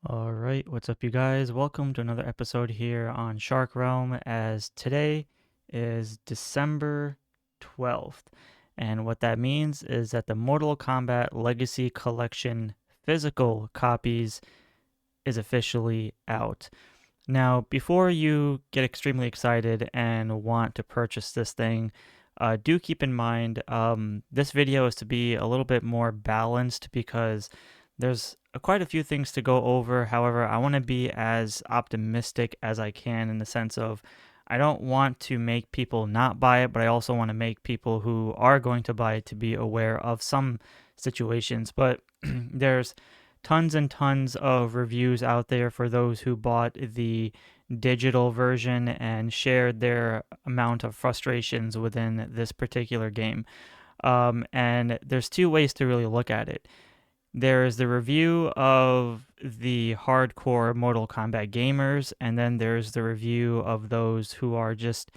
All right, what's up, you guys? Welcome to another episode here on Shark Realm. As today is December 12th, and what that means is that the Mortal Kombat Legacy Collection physical copies is officially out. Now, before you get extremely excited and want to purchase this thing, do keep in mind this video is to be a little bit more balanced because there's quite a few things to go over. However, I want to be as optimistic as I can in the sense of I don't want to make people not buy it, but I also want to make people who are going to buy it to be aware of some situations. But there's tons and tons of reviews out there for those who bought the digital version and shared their amount of frustrations within this particular game. And there's two ways to really look at it. There is the review of the hardcore Mortal Kombat gamers, and then there's the review of those who are just,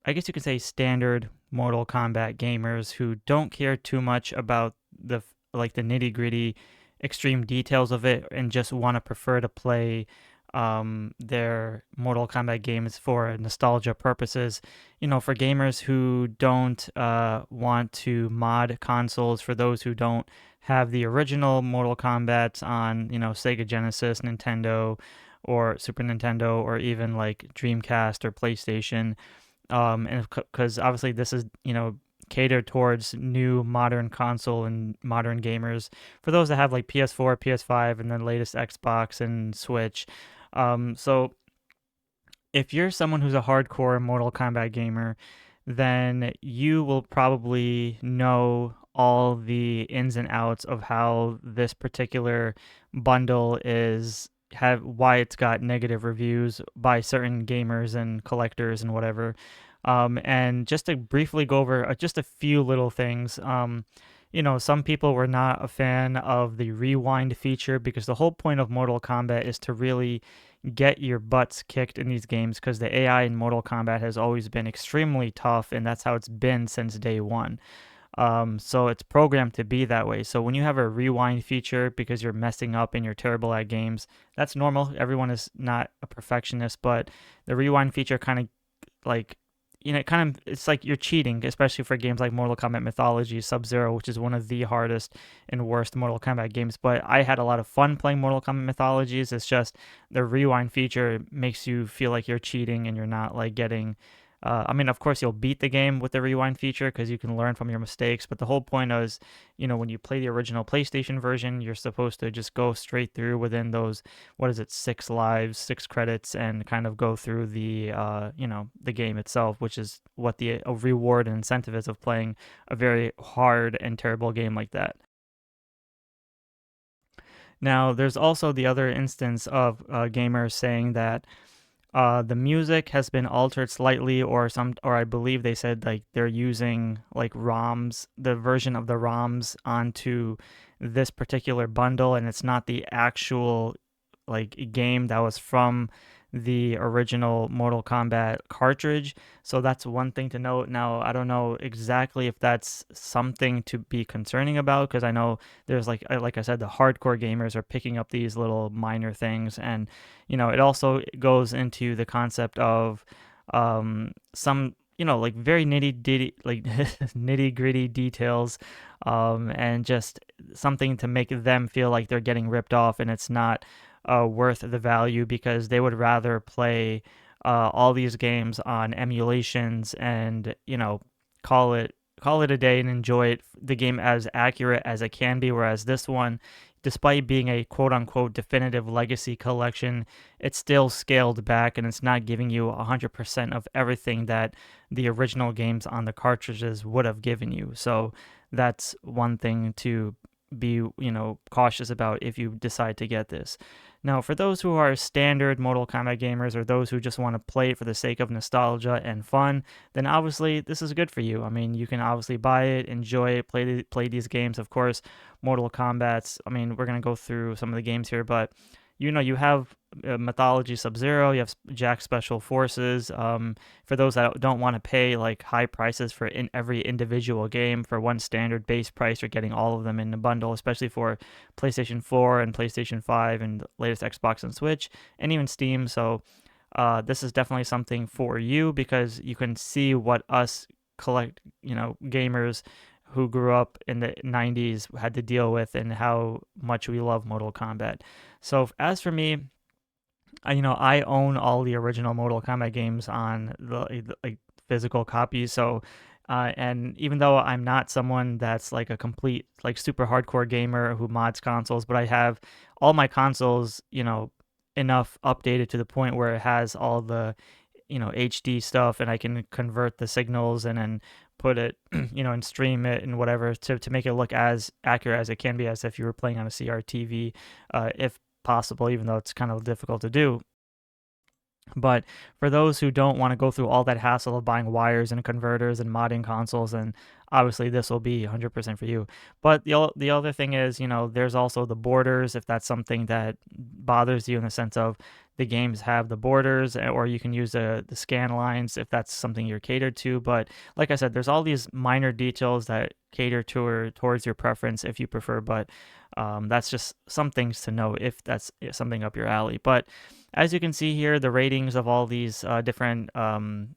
I guess you could say, standard Mortal Kombat gamers who don't care too much about the nitty gritty, extreme details of it, and just want to prefer to play their Mortal Kombat games for nostalgia purposes. You know, for gamers who don't want to mod consoles, for those who don't have the original Mortal Kombat on, Sega Genesis, Nintendo, or Super Nintendo, or even like Dreamcast or PlayStation. And because obviously this is, catered towards new modern console and modern gamers. For those that have like PS4, PS5, and then latest Xbox and Switch. So if you're someone who's a hardcore Mortal Kombat gamer, then you will probably know all the ins and outs of how this particular bundle is have why it's got negative reviews by certain gamers and collectors and whatever. And just to briefly go over just a few little things. Some people were not a fan of the rewind feature because the whole point of Mortal Kombat is to really get your butts kicked in these games because the AI in Mortal Kombat has always been extremely tough, and that's how it's been since day one. So it's programmed to be that way. So when you have a rewind feature because you're messing up and you're terrible at games, that's normal. Everyone is not a perfectionist, but the rewind feature kind of like it's like you're cheating, especially for games like Mortal Kombat Mythology, Sub-Zero, which is one of the hardest and worst Mortal Kombat games. But I had a lot of fun playing Mortal Kombat Mythologies. It's just the rewind feature makes you feel like you're cheating and you're not like getting. I mean, of course, you'll beat the game with the rewind feature because you can learn from your mistakes. But the whole point is, when you play the original PlayStation version, you're supposed to just go straight through within those, what is it, 6 lives, 6 credits, and kind of go through the game itself, which is what the reward and incentive is of playing a very hard and terrible game like that. Now, there's also the other instance of gamers saying that the music has been altered slightly, or I believe they said like they're using like ROMs, the version of the ROMs onto this particular bundle, and it's not the actual like game that was from the original Mortal Kombat cartridge. So that's one thing to note. Now, I don't know exactly if that's something to be concerning about because I know there's like I said, the hardcore gamers are picking up these little minor things, and it also goes into the concept of some like very nitty gritty details, and just something to make them feel like they're getting ripped off, and it's not worth the value because they would rather play all these games on emulations and call it a day and enjoy the game as accurate as it can be. Whereas this one, despite being a quote unquote definitive legacy collection, it's still scaled back and it's not giving you 100% of everything that the original games on the cartridges would have given you. So that's one thing to be cautious about if you decide to get this. Now, for those who are standard Mortal Kombat gamers or those who just want to play it for the sake of nostalgia and fun, then obviously this is good for you. I mean, you can obviously buy it, enjoy it, play these games. Of course, Mortal Kombat's, I mean, we're going to go through some of the games here, but you have Mythology Sub-Zero, you have Jack Special Forces. For those that don't want to pay like high prices for in every individual game, for one standard base price, you're getting all of them in a bundle, especially for PlayStation 4 and PlayStation 5 and the latest Xbox and Switch, and even Steam. So this is definitely something for you because you can see what us gamers who grew up in the 90s had to deal with and how much we love Mortal Kombat. So as for me, I own all the original Mortal Kombat games on the like physical copies. So, and even though I'm not someone that's like a complete like super hardcore gamer who mods consoles, but I have all my consoles, enough updated to the point where it has all the HD stuff, and I can convert the signals and then put it, and stream it and whatever to make it look as accurate as it can be, as if you were playing on a CRTV, if possible, even though it's kind of difficult to do. But for those who don't want to go through all that hassle of buying wires and converters and modding consoles, then obviously this will be 100% for you. But the other thing is, there's also the borders, if that's something that bothers you in the sense of the games have the borders, or you can use the scan lines if that's something you're catered to. But like I said, there's all these minor details that cater towards your preference if you prefer. But that's just some things to know if that's something up your alley. But as you can see here, the ratings of all these different magazines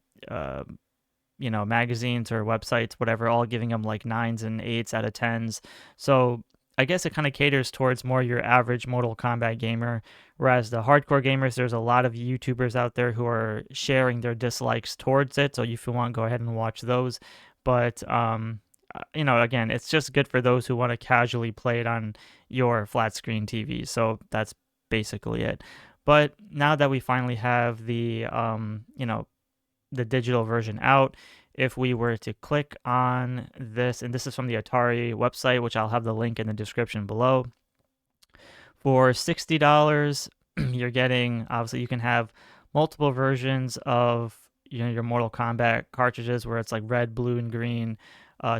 or websites, whatever, all giving them like 9s and 8s out of 10s. So I guess it kind of caters towards more your average Mortal Kombat gamer, whereas the hardcore gamers, there's a lot of YouTubers out there who are sharing their dislikes towards it. So if you want, go ahead and watch those. But again, it's just good for those who want to casually play it on your flat screen TV. So that's basically it. But now that we finally have the the digital version out, if we were to click on this, and this is from the Atari website, which I'll have the link in the description below, for $60, you're getting, obviously you can have multiple versions of your Mortal Kombat cartridges where it's like red, blue, and green,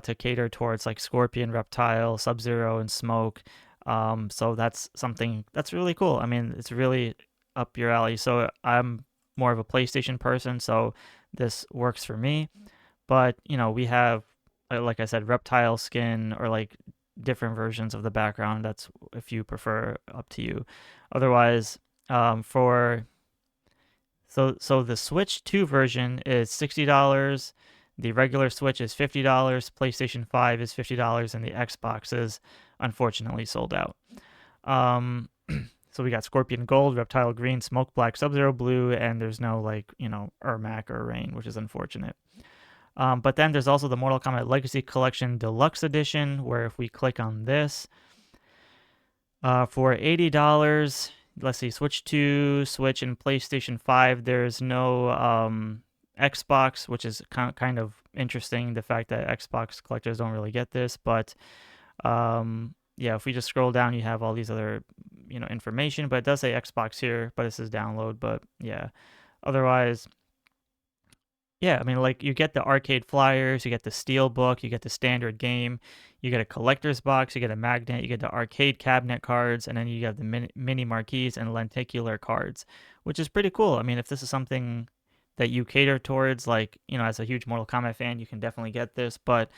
to cater towards like Scorpion, Reptile, Sub-Zero, and Smoke. So that's something that's really cool. I mean, it's really up your alley. So I'm more of a PlayStation person, so this works for me. But we have, like I said, Reptile skin or like different versions of the background. That's, if you prefer, up to you. Otherwise, for so the Switch 2 version is $60. The regular Switch is $50. PlayStation 5 is $50, and the Xbox is unfortunately sold out. So we got Scorpion Gold, Reptile Green, Smoke Black, Sub-Zero Blue, and there's no like Ermac or Rain, which is unfortunate. But then there's also the Mortal Kombat Legacy Collection Deluxe Edition, where if we click on this, for $80, let's see, Switch 2, Switch, and PlayStation 5, there's no Xbox, which is kind of interesting, the fact that Xbox collectors don't really get this. But yeah, if we just scroll down, you have all these other information, but it does say Xbox here, but it says download. But yeah, otherwise, yeah, I mean, like, you get the arcade flyers, you get the steel book, you get the standard game, you get a collector's box, you get a magnet, you get the arcade cabinet cards, and then you have the mini marquees and lenticular cards, which is pretty cool. I mean, if this is something that you cater towards, like, as a huge Mortal Kombat fan, you can definitely get this. But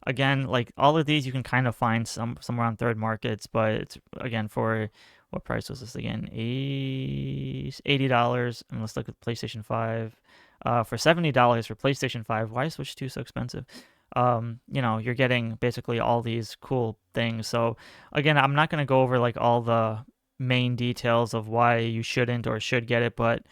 again, like, all of these you can kind of find somewhere on third markets, but it's, again, for what price was this again? $80. And let's look at PlayStation 5. For $70 for PlayStation 5. Why is Switch 2 so expensive? You're getting basically all these cool things. So again, I'm not going to go over like all the main details of why you shouldn't or should get it, but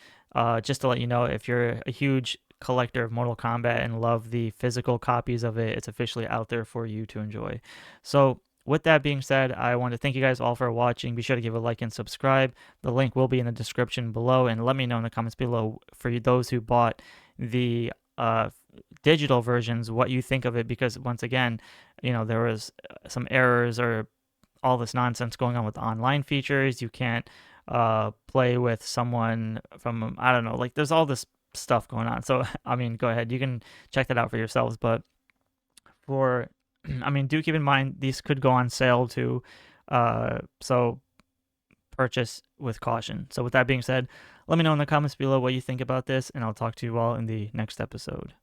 just to let you know, if you're a huge collector of Mortal Kombat and love the physical copies of it, it's officially out there for you to enjoy. So with that being said, I want to thank you guys all for watching. Be sure to give a like and subscribe. The link will be in the description below, and let me know in the comments below, for those who bought the digital versions, what you think of it, because once again, there was some errors or all this nonsense going on with the online features. You can't play with someone from, I don't know, like, there's all this stuff going on. So I mean, go ahead, you can check that out for yourselves. But I mean, do keep in mind these could go on sale too. So purchase with caution. So with that being said, let me know in the comments below what you think about this, and I'll talk to you all in the next episode.